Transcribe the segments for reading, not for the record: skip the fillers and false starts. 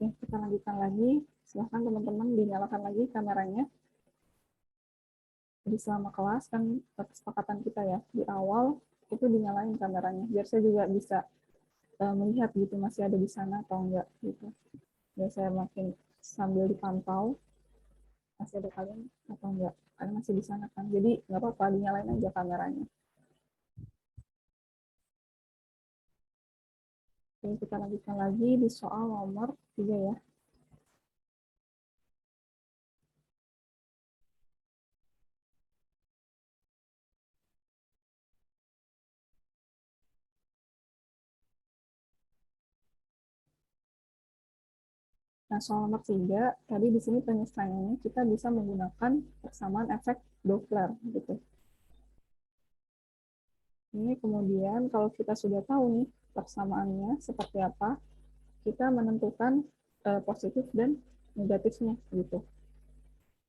Oke, kita lanjutkan lagi. Silahkan teman-teman dinyalakan lagi kameranya. Jadi selama kelas kan kesepakatan kita ya, di awal itu dinyalain kameranya, biar saya juga bisa melihat gitu masih ada di sana atau enggak gitu. Biar saya makin sambil dipantau masih ada kalian atau enggak. Kalian masih di sana kan. Jadi nggak apa-apa dinyalain aja kameranya. Oke, kita lanjutkan lagi di soal nomor 3 ya. Nah, soal nomor 3, tadi di sini penyesuaiannya kita bisa menggunakan persamaan efek Doppler gitu. Ini kemudian kalau kita sudah tahu nih persamaannya seperti apa, kita menentukan positif dan negatifnya gitu.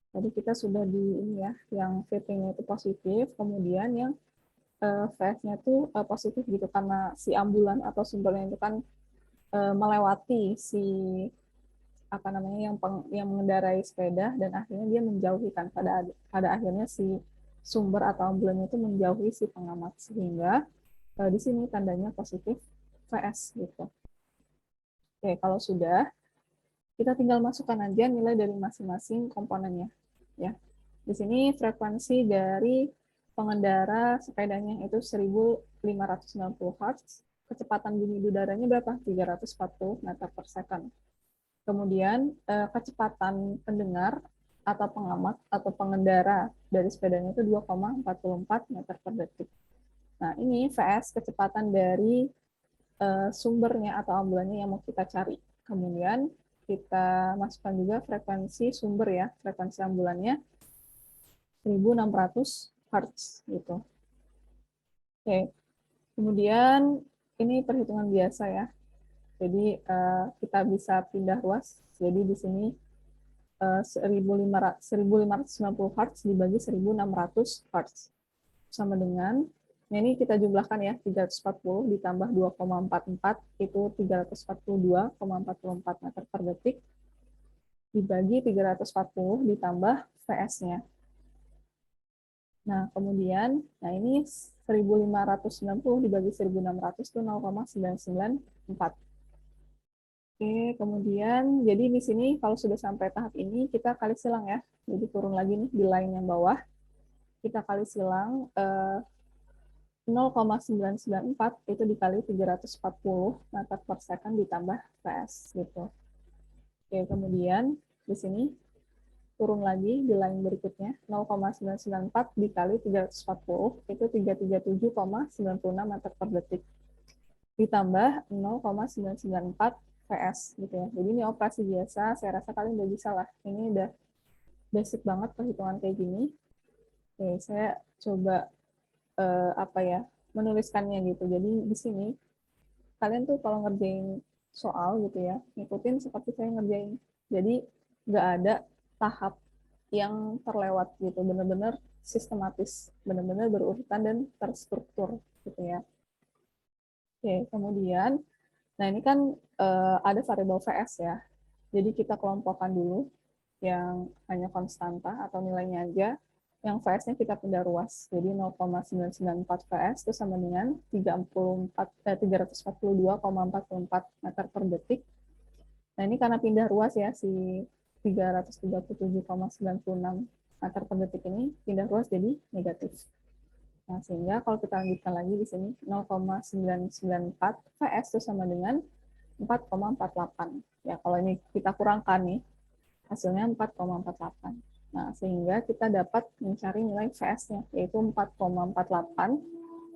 Jadi kita sudah di ini ya, yang VP-nya itu positif, kemudian yang VS-nya itu positif gitu karena si ambulan atau sumbernya itu kan melewati si apa namanya yang mengendarai sepeda dan akhirnya dia menjauhi kan pada akhirnya si sumber atau ambulannya itu menjauhi si pengamat sehingga di sini tandanya positif VS gitu. Oke, kalau sudah, kita tinggal masukkan aja nilai dari masing-masing komponennya. Ya, di sini frekuensi dari pengendara sepedanya itu 1590 Hz, kecepatan bunyi udaranya berapa? 340 meter per second. Kemudian kecepatan pendengar atau pengamat atau pengendara dari sepedanya itu 2,44 meter per detik. Nah, ini VS kecepatan dari sumbernya atau ambulannya yang mau kita cari. Kemudian kita masukkan juga frekuensi sumber ya, frekuensi ambulannya 1600 Hz gitu. Oke. Kemudian ini perhitungan biasa ya. Jadi kita bisa pindah ruas. Jadi di sini 1590 Hz dibagi 1600 Hz sama dengan ini kita jumlahkan ya 340 ditambah 2,44 itu 342,44 meter per detik dibagi 340 ditambah VS-nya. Nah, kemudian ini 1590 dibagi 1600 itu 0,994. Oke, kemudian jadi di sini kalau sudah sampai tahap ini kita kali silang ya. Jadi turun lagi nih di line yang bawah. Kita kali silang 0,994 itu dikali 340 meter per second ditambah PS gitu. Oke, kemudian di sini turun lagi di line berikutnya 0,994 dikali 340 itu 337,96 meter per detik ditambah 0,994 PS gitu ya. Jadi ini operasi biasa, saya rasa kalian udah bisa lah. Ini udah basic banget perhitungan kayak gini. Oke, saya coba apa ya menuliskannya gitu. Jadi di sini kalian tuh kalau ngerjain soal gitu ya, ngikutin seperti saya ngerjain. Jadi nggak ada tahap yang terlewat gitu, benar-benar sistematis, benar-benar berurutan dan terstruktur gitu ya. Oke, kemudian, nah ini kan ada variabel VS ya. Jadi kita kelompokkan dulu yang hanya konstanta atau nilainya aja. Yang VS-nya kita pindah ruas. Jadi 0,994 VS itu sama dengan 342,44 meter per detik. Nah ini karena pindah ruas ya, si 337,96 meter per detik ini pindah ruas jadi negatif. Nah, sehingga kalau kita lanjutkan lagi di sini 0,994 VS itu sama dengan 4,48. Ya, kalau ini kita kurangkan nih, hasilnya 4,48. Nah, sehingga kita dapat mencari nilai VS-nya, yaitu 4,48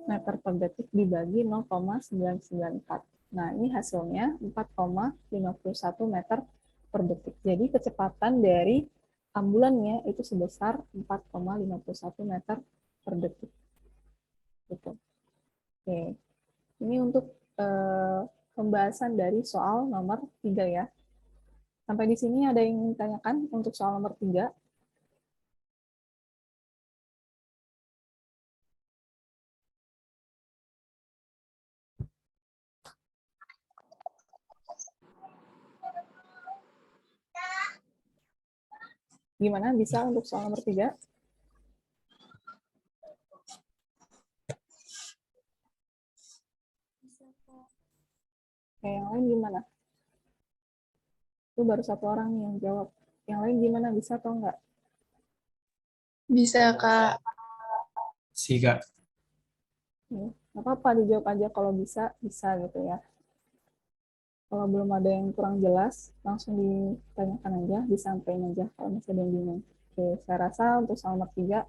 meter per detik dibagi 0,994. Nah, ini hasilnya 4,51 meter per detik. Jadi kecepatan dari ambulannya itu sebesar 4,51 meter per detik. Gitu. Oke. Ini untuk pembahasan dari soal nomor 3 ya. Sampai di sini ada yang ingin ditanyakan untuk soal nomor 3? Gimana, bisa untuk soal nomor 3? Oke, yang lain gimana? Itu baru satu orang nih yang jawab. Yang lain gimana, bisa atau enggak? Bisa, Kak. Sih, Kak. Nggak apa-apa, dijawab aja kalau bisa, bisa gitu ya. Kalau belum ada yang kurang jelas, langsung ditanyakan aja, disampaikan aja kalau masih ada yang bingung. Oke, saya rasa untuk soal nomor 3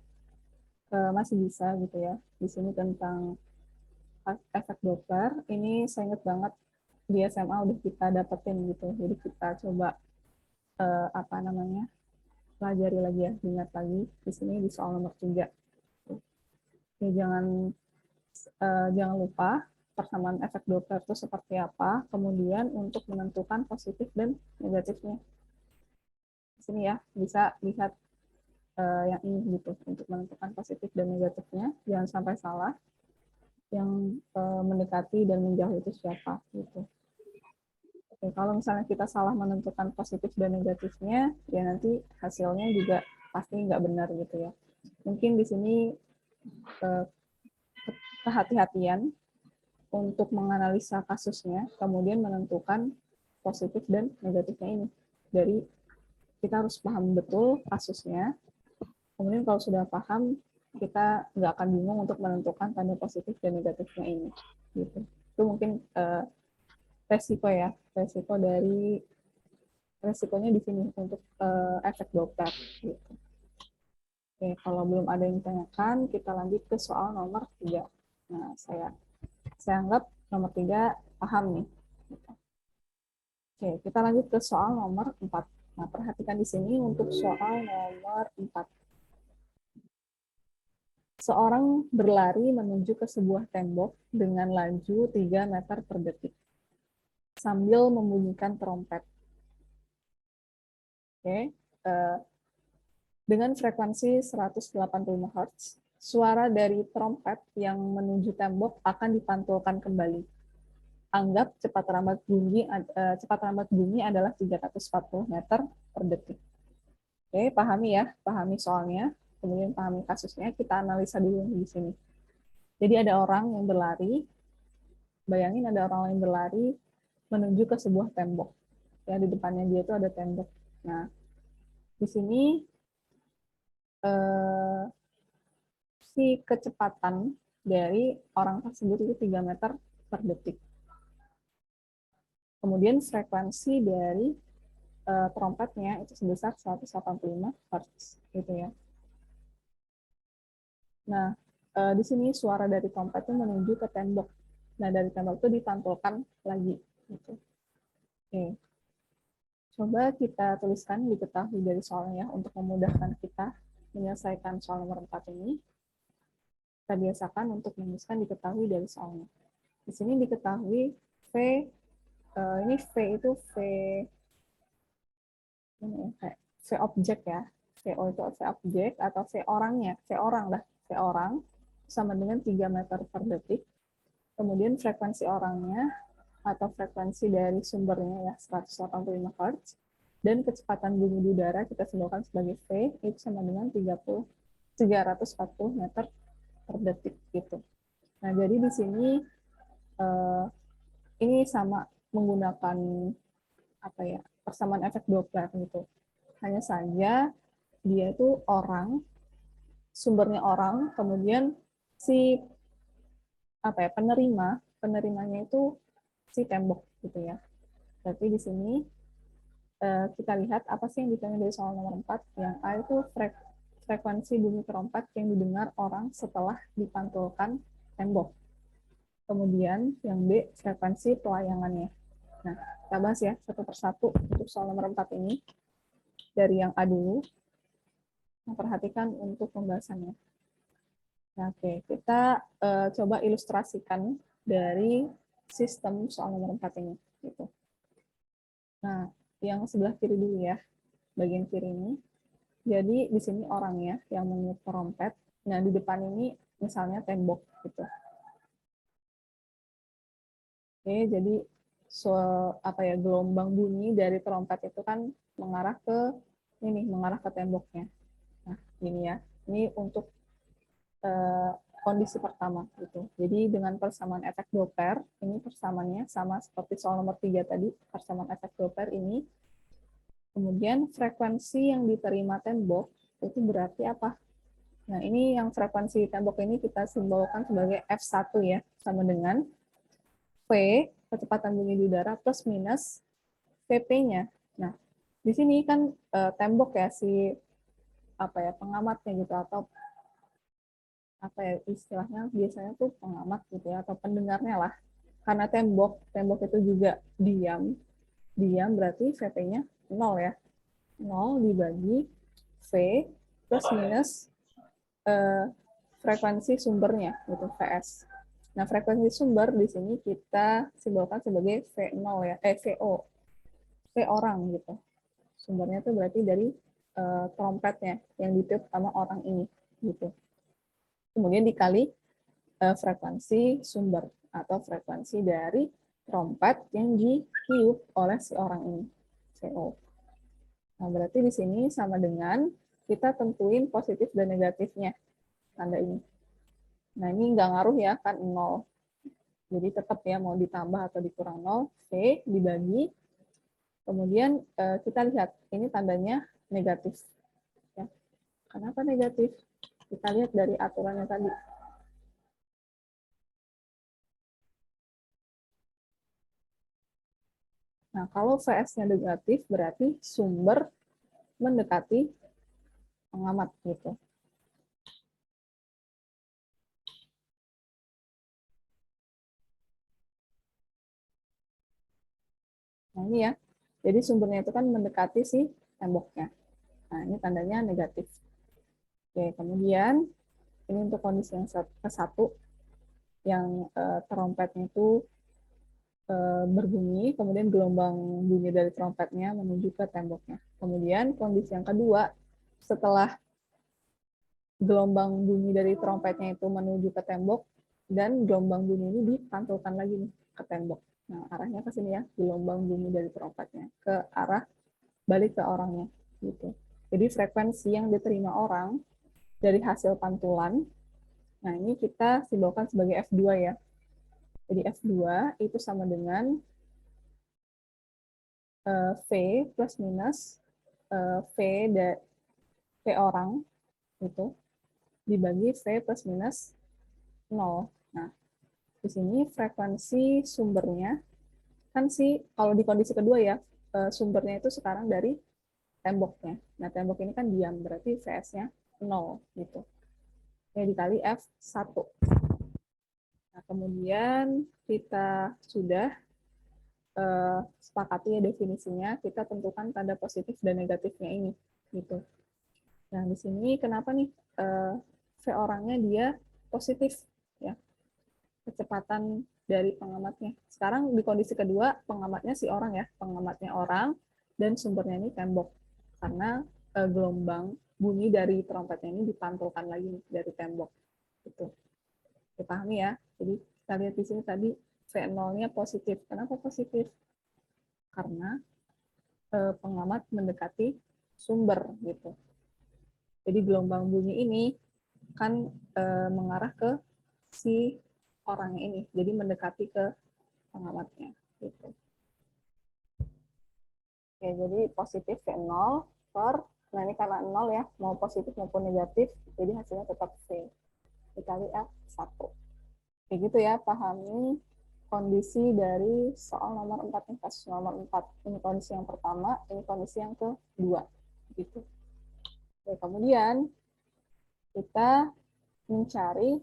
masih bisa gitu ya. Di sini tentang efek Doppler, ini saya ingat banget di SMA udah kita dapetin gitu. Jadi kita coba apa namanya, pelajari lagi ya, ingat lagi di sini di soal nomor 3. Ya, jangan lupa persamaan efek Doppler itu seperti apa, kemudian untuk menentukan positif dan negatifnya. Di sini ya, bisa lihat yang ini gitu, untuk menentukan positif dan negatifnya, jangan sampai salah, yang mendekati dan menjauh itu siapa gitu. Oke, kalau misalnya kita salah menentukan positif dan negatifnya, ya nanti hasilnya juga pasti nggak benar gitu ya. Mungkin di sini kehati-hatian untuk menganalisa kasusnya, kemudian menentukan positif dan negatifnya ini. Dari kita harus paham betul kasusnya, kemudian kalau sudah paham, kita nggak akan bingung untuk menentukan tanda positif dan negatifnya ini. Gitu. Itu mungkin resiko ya, resikonya di sini untuk efek Doppler. Gitu. Oke, kalau belum ada yang ditanyakan, kita lanjut ke soal nomor 3. Nah, saya anggap nomor 3 paham nih. Oke, kita lanjut ke soal nomor 4. Nah, perhatikan di sini untuk soal nomor 4. Seorang berlari menuju ke sebuah tembok dengan laju 3 meter per detik sambil membunyikan trompet. Oke, dengan frekuensi 185 Hz, suara dari trompet yang menuju tembok akan dipantulkan kembali. Anggap cepat rambat bunyi adalah 340 meter per detik. Oke, pahami soalnya, kemudian pahami kasusnya, kita analisa dulu di sini. Jadi ada orang yang berlari, bayangin ada orang yang berlari menuju ke sebuah tembok. Ya, di depannya dia itu ada tembok. Nah, di sini si kecepatan dari orang tersebut itu 3 meter per detik. Kemudian frekuensi dari trompetnya itu sebesar 185 Hz gitu ya. Nah, di sini suara dari trompet itu menuju ke tembok. Nah, dari tembok itu dipantulkan lagi gitu. Oke. Coba kita tuliskan diketahui dari soalnya untuk memudahkan kita menyelesaikan soal nomor 4 ini. Kita biasakan untuk menuliskan diketahui dari soalnya. Di sini diketahui V, ini V itu V objek ya. VO itu V objek atau V orangnya, V orang lah, V orang sama dengan 3 meter per detik. Kemudian frekuensi orangnya atau frekuensi dari sumbernya ya 185 Hz, dan kecepatan bunyi di udara kita simbolkan sebagai V itu sama dengan 340 meter per detik gitu. Nah, jadi di sini ini sama menggunakan apa ya, persamaan efek Doppler gitu. Hanya saja dia itu orang, sumbernya orang, kemudian si apa ya, penerimanya itu si tembok gitu ya. Berarti di sini kita lihat apa sih yang ditanya dari soal nomor 4. Yang A itu frekuensi bunyi trompet yang didengar orang setelah dipantulkan tembok. Kemudian yang B, frekuensi pelayangannya. Nah, kita bahas ya satu persatu untuk soal nomor 4 ini. Dari yang A dulu, nah, perhatikan untuk pembahasannya. Nah, oke, kita coba ilustrasikan dari sistem soal nomor 4 ini. Gitu. Nah, yang sebelah kiri dulu ya, bagian kiri ini. Jadi di sini orangnya yang meniup trompet. Nah, di depan ini misalnya tembok gitu. Oke, jadi apa ya, gelombang bunyi dari trompet itu kan mengarah ke ini mengarah ke temboknya. Nah, ini ya. Ini untuk kondisi pertama gitu. Jadi dengan persamaan efek Doppler, ini persamaannya sama seperti soal nomor 3 tadi, persamaan efek Doppler ini. Kemudian frekuensi yang diterima tembok itu berarti apa? Nah, ini yang frekuensi tembok ini kita simbolkan sebagai F1 ya, sama dengan V, kecepatan bunyi di udara, plus minus VP-nya. Nah, di sini kan tembok ya, si apa ya, pengamatnya gitu, atau apa ya istilahnya biasanya tuh pengamat gitu ya, atau pendengarnya lah. Karena tembok itu juga diam berarti VP-nya 0 ya. 0 dibagi V plus minus frekuensi sumbernya gitu, VS. Nah, frekuensi sumber di sini kita simbolkan sebagai V0 ya, VO, V orang gitu. Sumbernya itu berarti dari trompetnya yang ditiup sama orang ini gitu. Kemudian dikali frekuensi sumber atau frekuensi dari trompet yang ditiup oleh si orang ini, CO. Nah, berarti di sini sama dengan kita tentuin positif dan negatifnya, tanda ini. Nah, ini nggak ngaruh ya, kan 0. Jadi tetap ya, mau ditambah atau dikurang 0, V dibagi. Kemudian kita lihat, ini tandanya negatif. Ya. Kenapa negatif? Kita lihat dari aturannya tadi. Nah, kalau VS-nya negatif, berarti sumber mendekati pengamat gitu. Nah, ini ya. Jadi sumbernya itu kan mendekati si temboknya. Nah, ini tandanya negatif. Oke, kemudian ini untuk kondisi yang ke-1 yang trompetnya itu berbunyi, kemudian gelombang bunyi dari trompetnya menuju ke temboknya. Kemudian kondisi yang kedua, setelah gelombang bunyi dari trompetnya itu menuju ke tembok, dan gelombang bunyi ini dipantulkan lagi nih ke tembok. Nah, arahnya ke sini ya, gelombang bunyi dari trompetnya ke arah balik ke orangnya gitu. Jadi frekuensi yang diterima orang dari hasil pantulan, nah ini kita simbolkan sebagai F2 ya. Jadi F2 itu sama dengan V plus minus V, V orang itu dibagi V plus minus 0. Nah, di sini frekuensi sumbernya kan sih kalau di kondisi kedua ya, sumbernya itu sekarang dari temboknya. Nah, tembok ini kan diam, berarti VS-nya 0 gitu. Ini dikali F1. Nah, kemudian kita sudah sepakati ya definisinya, kita tentukan tanda positif dan negatifnya ini gitu. Nah, di sini kenapa nih V orangnya dia positif ya, kecepatan dari pengamatnya. Sekarang di kondisi kedua pengamatnya si orang ya, pengamatnya orang dan sumbernya ini tembok. Karena gelombang bunyi dari trompetnya ini dipantulkan lagi nih dari tembok. Gitu. Dipahami ya. Jadi kita lihat di sini tadi V0-nya positif. Kenapa positif? Karena pengamat mendekati sumber gitu. Jadi gelombang bunyi ini kan mengarah ke si orangnya ini, jadi mendekati ke pengamatnya. Gitu. Oke, jadi positif V0 per, nah ini karena 0 ya, mau positif maupun negatif, jadi hasilnya tetap V dikali F1. Kayak gitu ya, pahami kondisi dari soal nomor 4 nih, kasus nomor 4. Ini kondisi yang pertama, ini kondisi yang kedua. Gitu. Oke, kemudian kita mencari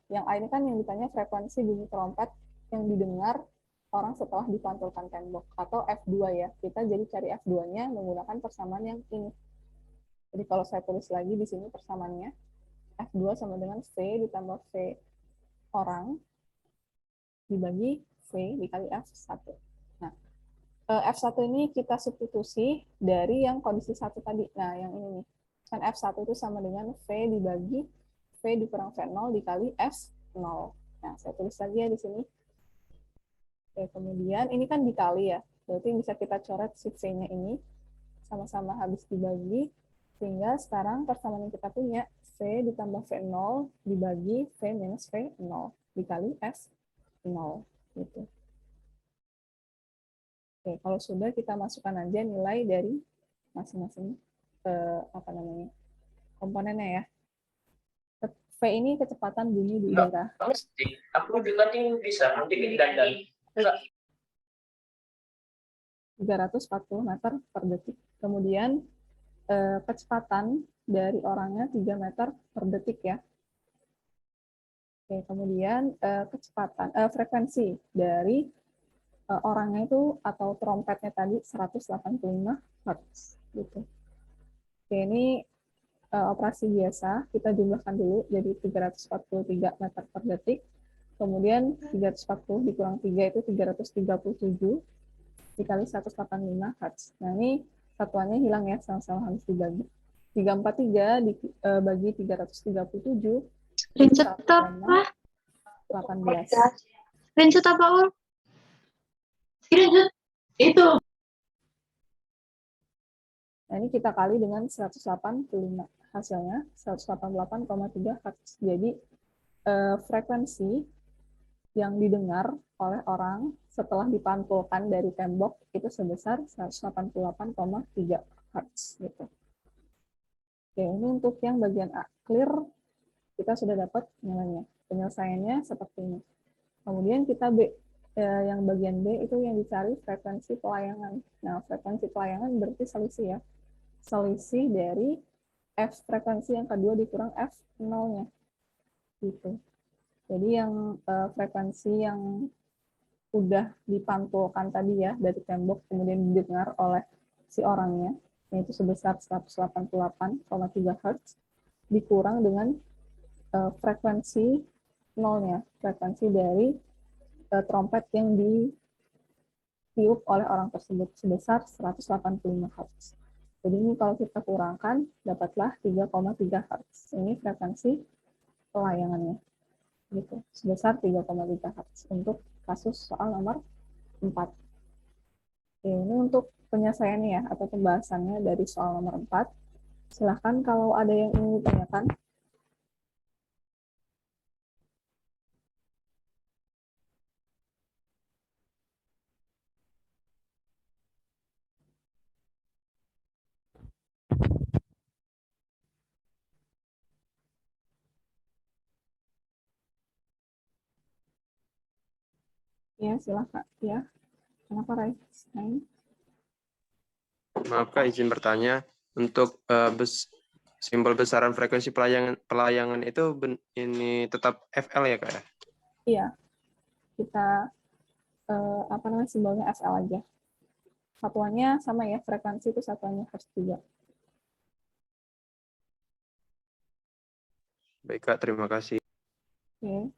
yang A ini kan yang ditanya frekuensi bunyi trompet yang didengar orang setelah dipantulkan tembok, atau F2 ya. Kita jadi cari F2-nya menggunakan persamaan yang ini. Jadi kalau saya tulis lagi di sini persamaannya, F2 sama dengan V ditambah V orang dibagi V dikali F1. Nah, F1 ini kita substitusi dari yang kondisi 1 tadi. Nah, yang ini nih. Kan F1 itu sama dengan V dibagi V dikurang V0 dikali F0. Nah, saya tulis lagi ya di sini. Oke, kemudian ini kan dikali ya. Berarti bisa kita coret si V-nya ini sama-sama habis dibagi, sehingga sekarang persamaan yang kita punya, V ditambah V0 dibagi V minus V0 dikali F0. Gitu. Oke, kalau sudah kita masukkan aja nilai dari masing-masing komponennya ya. V ini kecepatan bunyi di udara. Mesti. Aku juga nih bisa nanti dandan. 340 meter per detik. Kemudian kecepatan dari orangnya 3 meter per detik ya. Oke, kemudian frekuensi dari orangnya itu atau trompetnya tadi 185 Hz gitu. Oke, ini operasi biasa, kita jumlahkan dulu jadi 343 meter per detik. Kemudian 340 dikurang 3 itu 337 dikali 185 Hz. Nah, ini satuannya hilang ya, sama-sama harus dibagi. 343 dibagi 337 Screenshot apa? 18. Screenshot apa, Ul? Screenshot itu. Nah, ini kita kali dengan 185. Hasilnya 188,3 Hz. Jadi frekuensi yang didengar oleh orang setelah dipantulkan dari tembok itu sebesar 188,3 Hz gitu. Oke, ini untuk yang bagian A. Clear, kita sudah dapat nilainya. Penyelesaiannya seperti ini. Kemudian kita B. Yang bagian B itu yang dicari frekuensi pelayangan. Nah, frekuensi pelayangan berarti selisih ya. Selisih dari F frekuensi yang kedua dikurang F0-nya. Gitu. Jadi yang frekuensi yang udah dipantulkan tadi ya dari tembok kemudian didengar oleh si orangnya, yaitu sebesar 188,3 Hz, dikurang dengan frekuensi nolnya, frekuensi dari trompet yang ditiup oleh orang tersebut sebesar 185 Hz. Jadi ini kalau kita kurangkan, dapatlah 3,3 Hz. Ini frekuensi pelayangannya. Gitu, sebesar 3,3 Hz untuk kasus soal nomor 4. Oke, ini untuk penyelesaiannya ya, atau pembahasannya dari soal nomor 4. Silahkan kalau ada yang ingin ditanyakan. Ya, silahkan. Ya, kenapa, Rai? Maaf Kak, izin bertanya. Untuk simbol besaran frekuensi pelayangan itu ini tetap FL ya Kak ya? Iya, kita simbolnya FL aja. Satuannya sama ya, frekuensi itu satuannya Hertz juga. Baik Kak, terima kasih. Oke.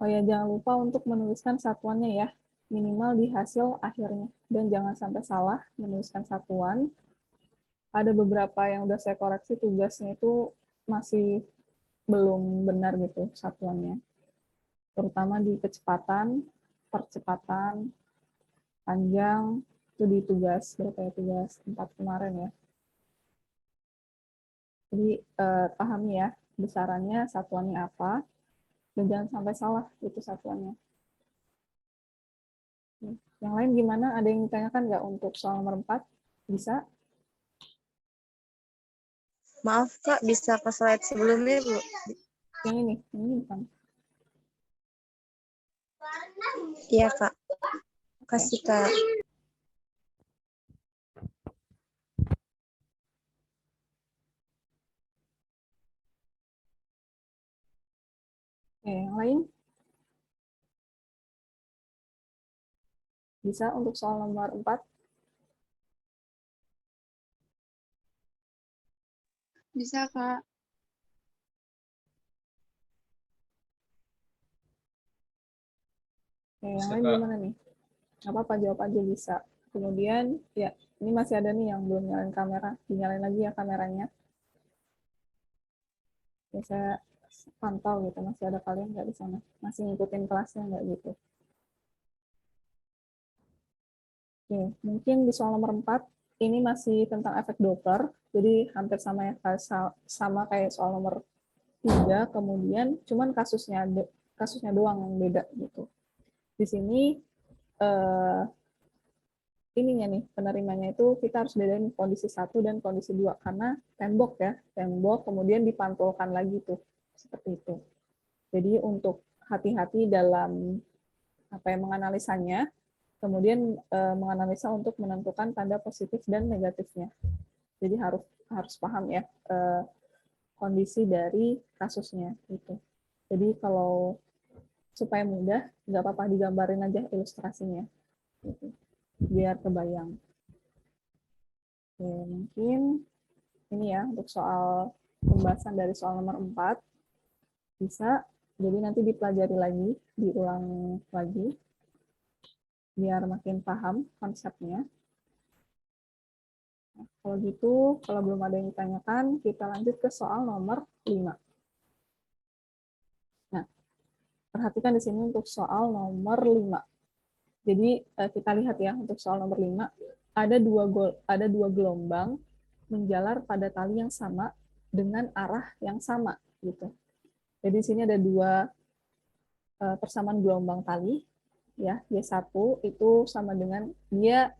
Oh ya, jangan lupa untuk menuliskan satuannya ya, minimal di hasil akhirnya. Dan jangan sampai salah menuliskan satuan. Ada beberapa yang udah saya koreksi tugasnya itu masih belum benar gitu satuannya. Terutama di kecepatan, percepatan, panjang, itu di tugas, berapa ya, tugas 4 kemarin ya. Jadi pahami ya, besarannya, satuannya apa, dan jangan sampai salah itu satuannya. Yang lain gimana? Ada yang ditanyakan nggak untuk soal nomor 4? Bisa? Maaf Kak, bisa ke slide sebelumnya Bu? Yang ini bukan. Iya Kak. Kasih Kak. Oke, yang lain? Bisa untuk soal nomor 4? Bisa Kak. Oke, yang Bisa, lain Kak. gimana nih? Nggak apa-apa, jawab aja bisa. Kemudian, ya, ini masih ada nih yang belum nyalain kamera. Dinyalain lagi ya kameranya. Ya, saya pantau gitu, masih ada kalian nggak di sana. Masih ngikutin kelasnya nggak gitu. Oke, mungkin di soal nomor 4 ini masih tentang efek Doppler, jadi hampir sama ya, sama kayak soal nomor 3, kemudian cuman kasusnya doang yang beda gitu. Di sini ininya nih, penerimanya itu kita harus bedain kondisi 1 dan kondisi 2 karena tembok ya, tembok kemudian dipantulkan lagi tuh, seperti itu. Jadi untuk hati-hati dalam apa yang menganalisanya, kemudian menganalisa untuk menentukan tanda positif dan negatifnya. Jadi harus paham ya kondisi dari kasusnya itu. Jadi kalau supaya mudah, nggak apa-apa digambarin aja ilustrasinya, gitu, biar kebayang. Oke, mungkin ini ya untuk soal pembahasan dari soal nomor 4 bisa, jadi nanti dipelajari lagi, diulang lagi, biar makin paham konsepnya. Nah, kalau gitu, kalau belum ada yang ditanyakan, kita lanjut ke soal nomor 5. Nah, perhatikan di sini untuk soal nomor 5. Jadi kita lihat ya untuk soal nomor 5, ada dua gelombang menjalar pada tali yang sama dengan arah yang sama gitu. Jadi di sini ada dua persamaan gelombang tali ya. Y1 itu sama dengan dia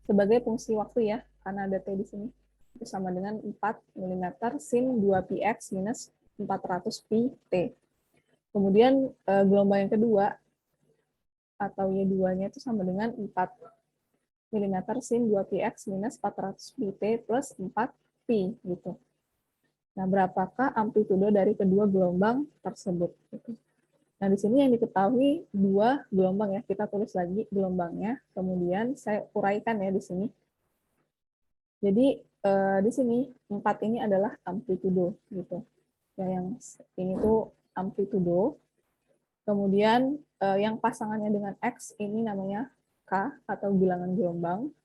sebagai fungsi waktu ya, karena ada T di sini. Itu sama dengan 4 mm sin 2πx minus 400 pi T. Kemudian gelombang yang kedua atau Y2-nya itu sama dengan 4 mm sin 2πx minus 400 pi T plus 4 pi gitu. Nah, berapakah amplitudo dari kedua gelombang tersebut? Gitu. Nah, di sini yang diketahui dua gelombang ya. Kita tulis lagi gelombangnya. Kemudian saya uraikan ya di sini. Jadi di sini 4 ini adalah amplitudo gitu. Ya, yang ini tuh amplitudo. Kemudian yang pasangannya dengan X ini namanya K atau bilangan gelombang.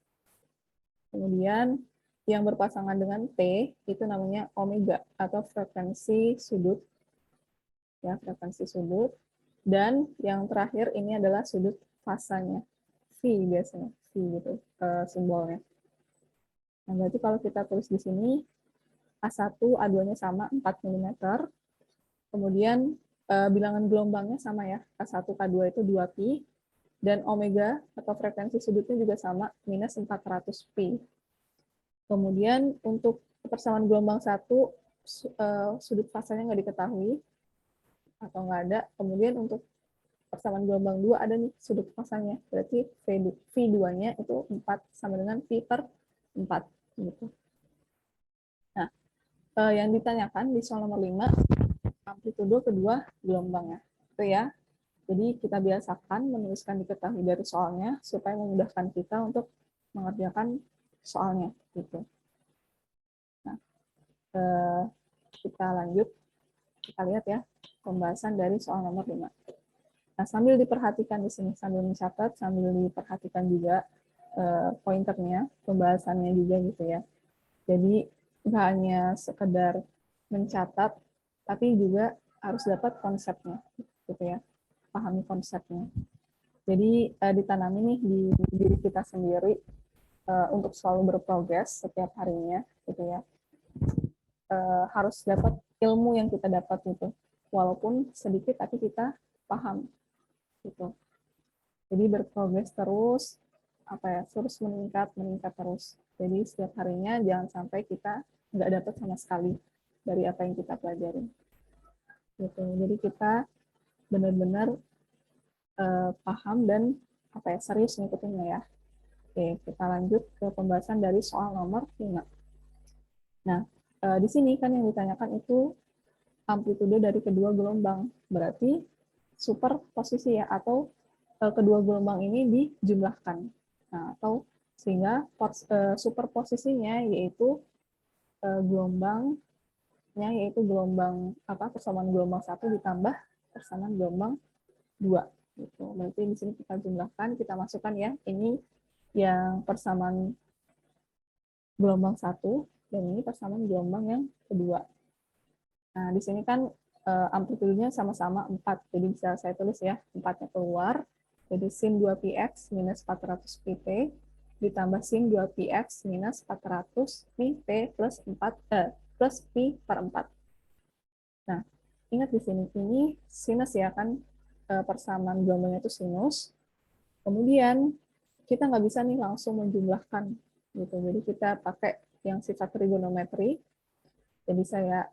Kemudian yang berpasangan dengan T itu namanya omega atau frekuensi sudut. Ya, frekuensi sudut. Dan yang terakhir ini adalah sudut fasanya. V biasanya, V gitu simbolnya. Nah, berarti kalau kita tulis di sini A1, A2-nya sama 4 mm. Kemudian bilangan gelombangnya sama ya. K1, K2 itu 2 pi. Dan omega atau frekuensi sudutnya juga sama, minus 400 pi. Kemudian untuk persamaan gelombang 1, sudut fasanya nggak diketahui atau nggak ada. Kemudian untuk persamaan gelombang 2 ada nih sudut fasanya. Berarti V2-nya itu 4 sama dengan Pi per 4. Gitu. Nah, yang ditanyakan di soal nomor 5, amplitudo kedua gelombangnya. Itu ya. Jadi kita biasakan menuliskan diketahui dari soalnya supaya memudahkan kita untuk mengerjakan soalnya. Gitu. Nah, kita lanjut. Kita lihat ya pembahasan dari soal nomor 5. Nah, sambil diperhatikan di sini, sambil mencatat, sambil diperhatikan juga pointernya, pembahasannya juga gitu ya. Jadi nggak hanya sekedar mencatat, tapi juga harus dapat konsepnya, gitu ya, pahami konsepnya. Jadi ditanami nih di diri kita sendiri untuk selalu berprogres setiap harinya, gitu ya. Harus dapat ilmu yang kita dapat gitu, walaupun sedikit tapi kita paham, gitu. Jadi berprogres terus, terus meningkat terus. Jadi setiap harinya jangan sampai kita nggak dapat sama sekali dari apa yang kita pelajari. Gitu. Jadi kita benar-benar paham dan serius ngikutinnya ya. Oke, kita lanjut ke pembahasan dari soal nomor 5. Nah, di sini kan yang ditanyakan itu amplitudo dari kedua gelombang. Berarti superposisi ya, atau kedua gelombang ini dijumlahkan. Nah, atau sehingga superposisinya yaitu gelombangnya yaitu gelombang persamaan gelombang 1 ditambah persamaan gelombang 2 gitu. Berarti di sini kita jumlahkan, kita masukkan ya. Ini yang persamaan gelombang 1 dan ini persamaan gelombang yang kedua. Nah, di sini kan amplitudenya sama-sama 4. Jadi bisa saya tulis ya, 4-nya keluar. Jadi sin 2πx minus 400 pt ditambah sin 2px minus 400 pi p plus 4 plus pi per 4. Nah, ingat di sini ini sinus ya kan, persamaan gelombangnya itu sinus. Kemudian kita nggak bisa nih langsung menjumlahkan gitu. Jadi kita pakai yang sifat trigonometri. Jadi saya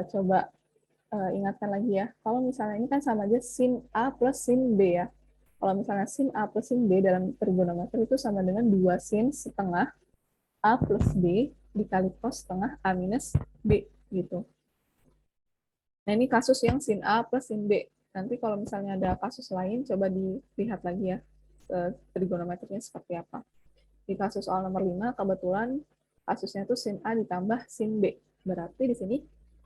coba ingatkan lagi ya. Kalau misalnya ini kan sama aja sin A plus sin B ya. Kalau misalnya sin A plus sin B dalam trigonometri itu sama dengan 2 sin setengah A plus B dikali cos setengah A minus B gitu. Nah ini kasus yang sin A plus sin B. Nanti kalau misalnya ada kasus lain, coba dilihat lagi ya trigonometrinya seperti apa. Di kasus soal nomor 5, kebetulan kasusnya itu sin A ditambah sin B. Berarti di sini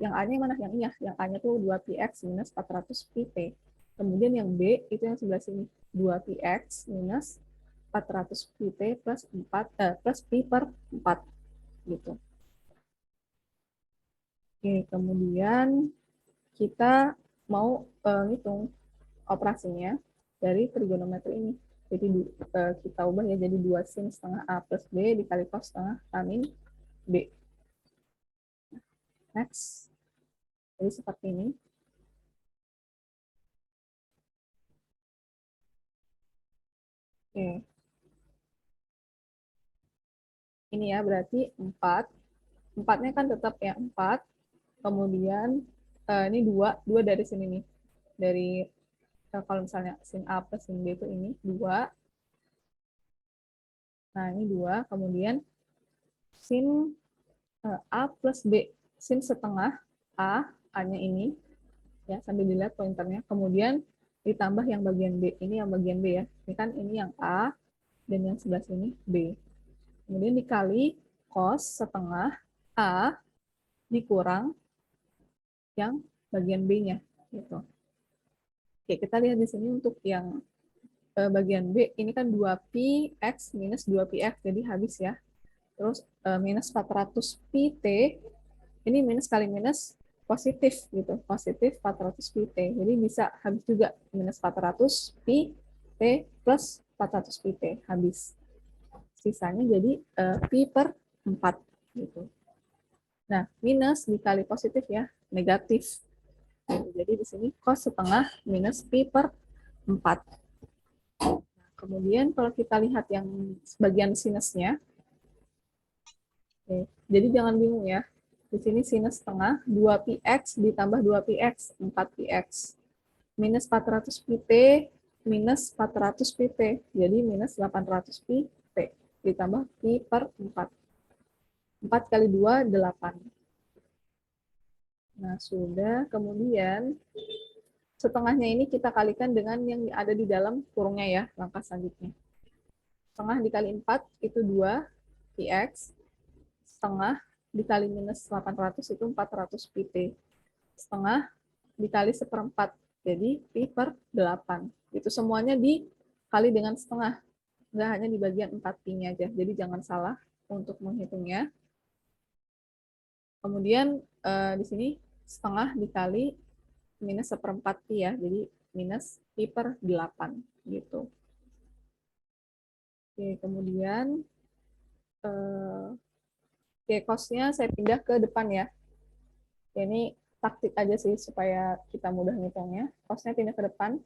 yang A-nya mana? Yang I ya. Yang A-nya tuh 2px minus 400 pi p. Kemudian yang B itu yang sebelah sini. 2px minus 400 pi p plus 4 plus pi per 4 gitu. Oke, kemudian kita mau ngitung operasinya dari trigonometri ini. Jadi kita ubah ya jadi 2 sin setengah A plus B dikali cos setengah A min B. Next. Jadi seperti ini. Oke. Ini ya berarti 4. 4-nya kan tetap ya 4. Kemudian ini 2 dari sini nih. Dari kalau misalnya sin A plus sin B itu ini 2. Nah, ini 2. Kemudian sin A plus B. Sin setengah A, A-nya ini. Ya, sambil dilihat pointernya. Kemudian ditambah yang bagian B. Ini yang bagian B ya. Ini kan ini yang A, dan yang sebelah sini B. Kemudian dikali cos setengah A dikurang yang bagian B-nya. Gitu. Oke, kita lihat di sini untuk yang bagian B, ini kan 2px minus 2px, jadi habis ya. Terus minus 400 pi t, ini minus kali minus positif gitu, positif 400 pi t. Jadi bisa habis juga minus 400 pi t plus 400 pi t, habis. Sisanya jadi pi per 4 gitu. Nah, minus dikali positif ya, negatif. Jadi di sini cos setengah minus pi per 4. Kemudian kalau kita lihat yang bagian sinusnya, oke, jadi jangan bingung ya. Di sini sinus setengah 2px ditambah 2px, 4px. Minus 400 pi t minus 400 pi t. Jadi minus 800 pi t ditambah pi per 4. 4 kali 2, 8. Nah, sudah. Kemudian setengahnya ini kita kalikan dengan yang ada di dalam kurungnya ya, langkah selanjutnya. Setengah dikali 4 itu 2 px. Setengah dikali minus 800 itu 400 pi t. Setengah dikali seperempat, jadi pi per 8. Itu semuanya dikali dengan setengah. Nggak hanya di bagian 4 pi-nya aja. Jadi jangan salah untuk menghitungnya. Kemudian di sini setengah dikali minus seperempat pi ya. Jadi minus pi per 8 gitu. Oke, kemudian cos-nya saya pindah ke depan ya. Ini taktik aja sih supaya kita mudah ngitungnya. Cos-nya pindah ke depan.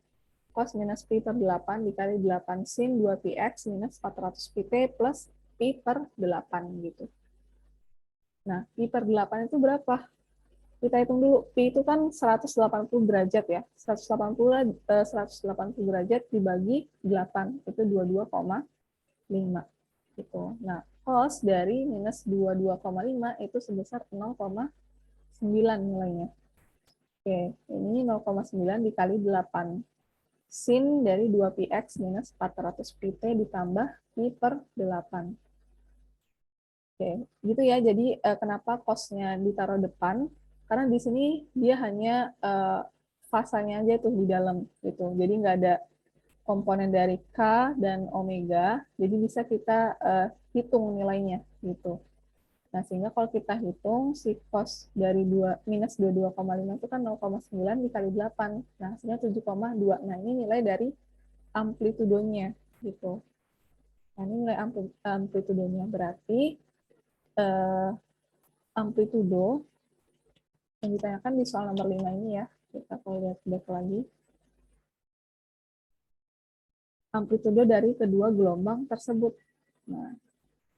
Cos minus pi per 8 dikali 8 sin 2px minus 400 pi t plus pi per 8 gitu. Nah, pi per 8 itu berapa? Kita hitung dulu. Pi itu kan 180 derajat ya. 180 derajat dibagi 8 itu 22,5 gitu. Nah, cos dari minus 22,5 itu sebesar 0,9 nilainya. Oke, ini 0,9 dikali 8. Sin dari 2px minus 400 pi t ditambah pi per 8. Oke, gitu ya. Jadi kenapa cos-nya ditaruh depan? Karena di sini dia hanya fasanya aja tuh di dalam gitu. Jadi nggak ada komponen dari K dan omega, jadi bisa kita hitung nilainya gitu. Nah, sehingga kalau kita hitung si cos dari minus 22,5 itu kan 0,9 dikali 8. Nah, hasilnya 7,2. Nah, ini nilai dari amplitudonya gitu. Nah, ini nilai amplitudonya berarti amplitudo yang ditanyakan di soal nomor 5 ini ya. Kita kalau lihat back lagi. Amplitudo dari kedua gelombang tersebut. Nah,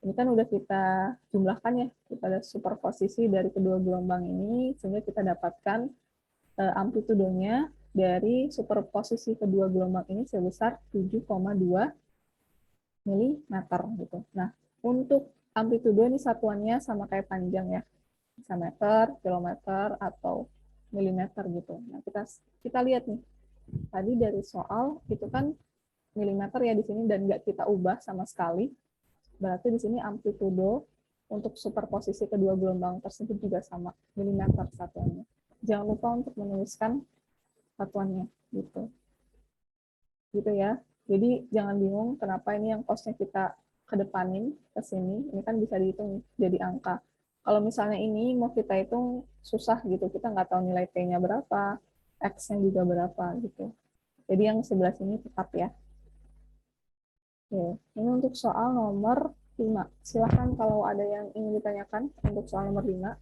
ini kan udah kita jumlahkan ya, kita ada superposisi dari kedua gelombang ini, sehingga kita dapatkan amplitudonya dari superposisi kedua gelombang ini sebesar 7,2 mm gitu. Nah, untuk amplitudo ini satuannya sama kayak panjang ya, bisa meter, kilometer, atau milimeter gitu. Nah, kita lihat nih, tadi dari soal itu kan milimeter ya di sini dan nggak kita ubah sama sekali. Berarti di sini amplitudo untuk superposisi kedua gelombang tersebut juga sama, milimeter satuannya. Jangan lupa untuk menuliskan satuannya gitu. Gitu ya. Jadi jangan bingung kenapa ini yang cos-nya kita kedepanin ke sini, ini kan bisa dihitung jadi angka. Kalau misalnya ini mau kita hitung susah gitu, kita nggak tahu nilai T-nya berapa, X-nya juga berapa gitu. Jadi yang sebelah sini tetap ya. Oke, ini untuk soal nomor 5. Silahkan kalau ada yang ingin ditanyakan untuk soal nomor 5.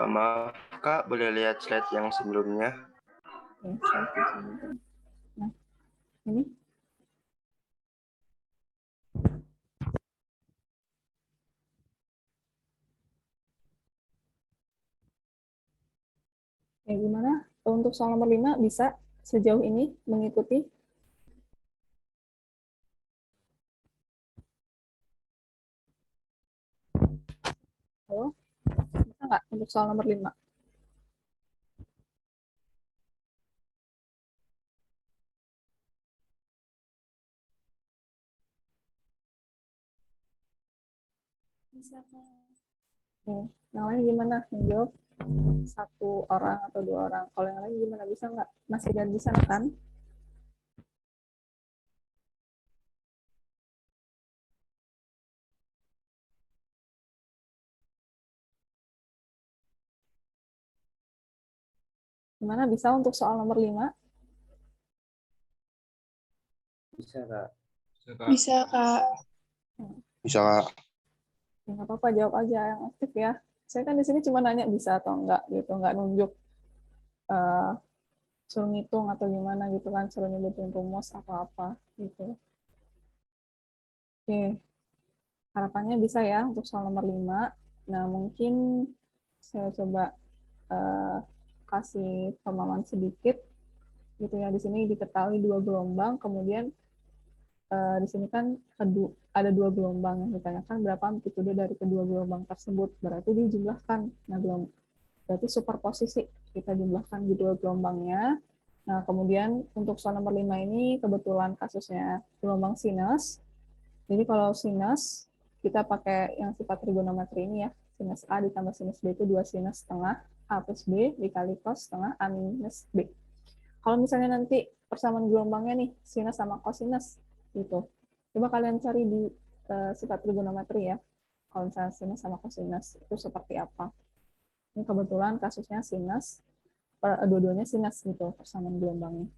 Maaf Kak, boleh lihat slide yang sebelumnya? Oke, saya sebutkan. Nah, ini. Ya, gimana? Untuk soal nomor 5 bisa sejauh ini mengikuti? Halo? Bisa nggak untuk soal nomor 5? Bisa, Kak. Yang lain gimana? Yang jawab satu orang atau dua orang. Kalau yang lain gimana? Bisa nggak? Masih dan bisa kan? Gimana? Bisa untuk soal nomor 5? Bisa, Kak. Bisa, Kak. Bisa Kak. Ya, nggak apa-apa, jawab aja yang aktif ya. Saya kan di sini cuma nanya bisa atau enggak gitu, nggak nunjuk uh, suruh ngitung atau gimana gitu kan, suruh nyebutin rumus atau apa gitu. Oke, harapannya bisa ya untuk soal nomor 5. Nah, mungkin saya coba uh, kasih pemahaman sedikit gitu ya. Di sini diketahui dua gelombang, kemudian di sini kan ada dua gelombang yang ditanyakan berapa amplitudo dari kedua gelombang tersebut. Berarti dijumlahkan. Nah, berarti superposisi kita jumlahkan di dua gelombangnya. Nah, kemudian untuk soal nomor 5 ini kebetulan kasusnya gelombang sinus. Jadi kalau sinus kita pakai yang sifat trigonometri ini ya. Sinus A ditambah sinus B itu 2 sinus setengah A plus B dikali cos setengah A minus B. Kalau misalnya nanti persamaan gelombangnya nih, sinus sama cosinus, gitu. Coba kalian cari di sifat trigonometri ya. Kalau misalnya sinus sama cosinus, itu seperti apa. Ini kebetulan kasusnya sinus, dua-duanya sinus gitu, persamaan gelombangnya.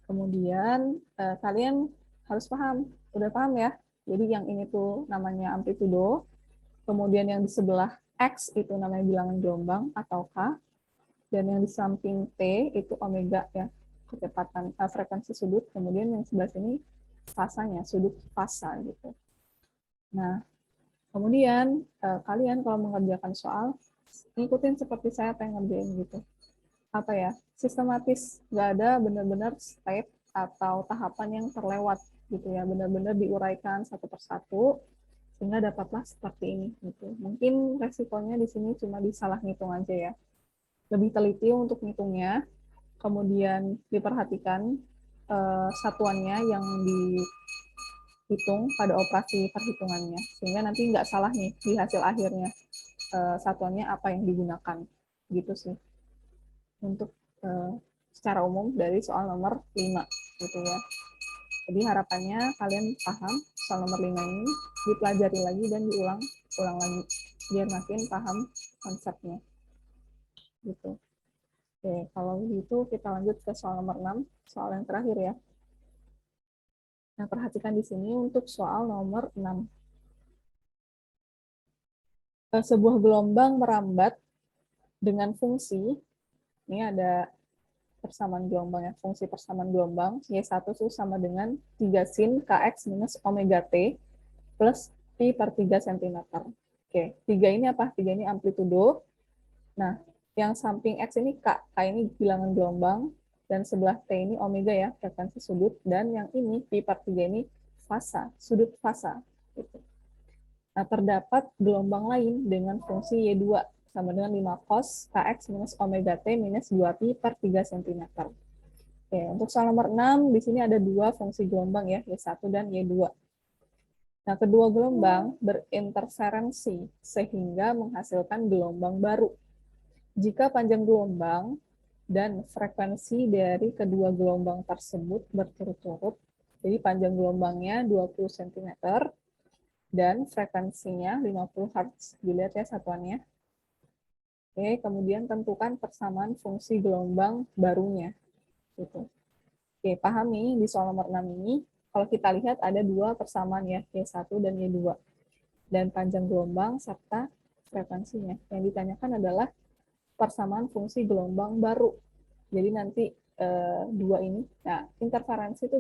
Kemudian kalian harus paham, udah paham ya? Jadi yang ini tuh namanya amplitudo, kemudian yang di sebelah X itu namanya bilangan gelombang atau K, dan yang di samping T itu omega ya, kecepatan frekuensi sudut, kemudian yang sebelah sini fasanya, sudut fasa gitu. Nah, kemudian kalian kalau mengerjakan soal, ngikutin seperti saya pengen ngerjain gitu. Apa ya, sistematis, nggak ada benar-benar step atau tahapan yang terlewat gitu ya, benar-benar diuraikan satu persatu Sehingga dapatlah seperti ini gitu. Mungkin resikonya di sini cuma disalah ngitung aja ya. Lebih teliti untuk ngitungnya, kemudian diperhatikan satuannya yang dihitung pada operasi perhitungannya, sehingga nanti nggak salah nih di hasil akhirnya satuannya apa yang digunakan, gitu sih. Untuk secara umum dari soal nomor 5 gitu ya. Jadi harapannya kalian paham soal nomor 5 ini, dipelajari lagi dan diulang lagi biar makin paham konsepnya. Gitu. Oke, kalau begitu kita lanjut ke soal nomor 6, soal yang terakhir ya. Nah, perhatikan di sini untuk soal nomor 6. Sebuah gelombang merambat dengan fungsi, ini ada persamaan gelombang ya, fungsi persamaan gelombang, Y1 itu sama dengan 3 sin Kx minus omega T plus Pi per 3 cm. Oke, 3 ini apa? 3 ini amplitudo. Nah, yang samping X ini K ini bilangan gelombang, dan sebelah T ini omega ya, frekuensi sudut, dan yang ini Pi per 3 ini fasa, sudut fasa. Gitu. Nah, terdapat gelombang lain dengan fungsi Y2 sama dengan 5 cos Kx minus omega T minus 2 Pi per 3 cm. Oke, untuk soal nomor 6, di sini ada dua fungsi gelombang ya, Y1 dan Y2. Nah, kedua gelombang berinterferensi sehingga menghasilkan gelombang baru. Jika panjang gelombang dan frekuensi dari kedua gelombang tersebut berturut-turut, jadi panjang gelombangnya 20 cm dan frekuensinya 50 Hz. Dilihat ya satuannya. Oke, kemudian tentukan persamaan fungsi gelombang barunya. Gitu. Oke, pahami di soal nomor 6 ini, kalau kita lihat ada dua persamaan ya, Y1 dan Y2. Dan panjang gelombang serta frekuensinya. Yang ditanyakan adalah persamaan fungsi gelombang baru. Jadi nanti dua ini, nah interferensi itu